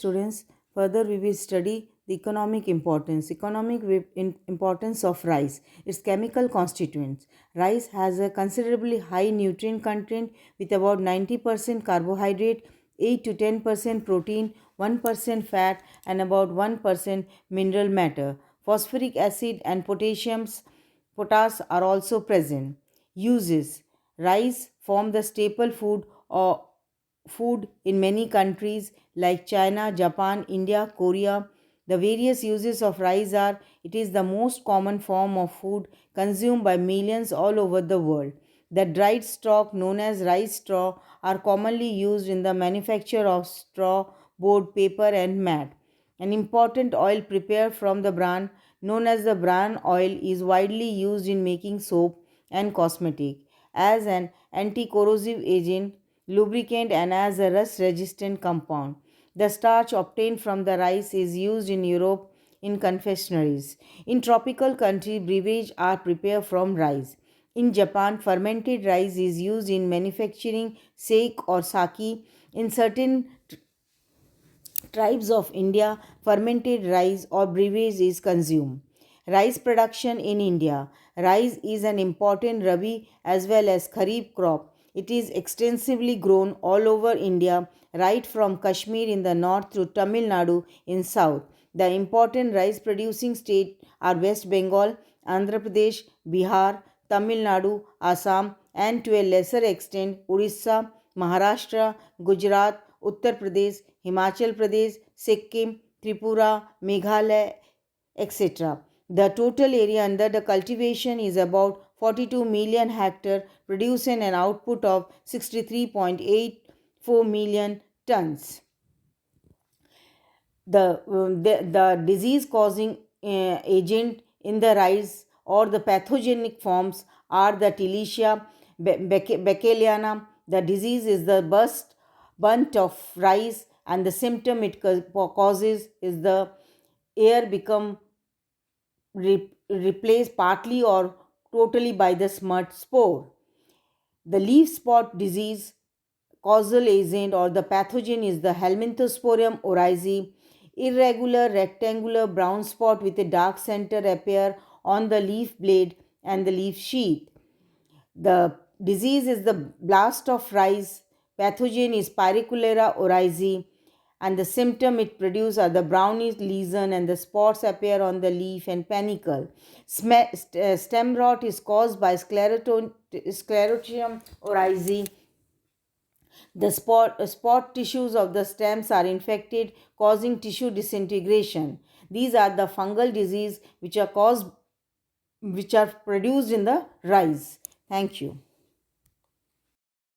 Students, further we will study the importance of rice, its chemical constituents. Rice has a considerably high nutrient content with about 90% carbohydrate, 8 to 10% protein, 1% fat, and about 1% mineral matter. Phosphoric acid and potash are also present. Uses: rice form the staple food in many countries like China, Japan, India, Korea. The various uses of rice are: it is the most common form of food consumed by millions all over the world. The dried stalk known as rice straw are commonly used in the manufacture of straw, board, paper, and mat. An important oil prepared from the bran known as the bran oil is widely used in making soap and cosmetic as an anti-corrosive agent, lubricant, and as a rust resistant compound. The starch obtained from the rice is used in Europe in confectionaries. In tropical countries, beverages are prepared from rice. In Japan, fermented rice is used in manufacturing sake or sake. In certain tribes of India, fermented rice or beverage is consumed. Rice production in India. Rice is an important Rabi as well as Kharif crop. It is extensively grown all over India, right from Kashmir in the north to Tamil Nadu in south. The important rice producing states are West Bengal, Andhra Pradesh, Bihar, Tamil Nadu, Assam, and to a lesser extent Orissa, Maharashtra, Gujarat, Uttar Pradesh, Himachal Pradesh, Sikkim, Tripura, Meghalaya, etc. The total area under the cultivation is about 42 million hectare, producing an output of 63.84 million tons. The disease causing agent in the rice or the pathogenic forms are the Tilletia becaliana. The disease is the burnt of rice, and the symptom it causes is the air become replaced partly or totally by the smut spore. The leaf spot disease causal agent or the pathogen is the Helminthosporium oryzae. Irregular rectangular brown spot with a dark center appear on the leaf blade and the leaf sheath. The disease is the blast of rice. Pathogen is Pyracularia oryzae, and the symptom it produces are the brownish lesion and the spots appear on the leaf and panicle. Stem rot is caused by Sclerotium oryzae. The spot tissues of the stems are infected, causing tissue disintegration. These are the fungal disease which are produced in the rice. Thank you.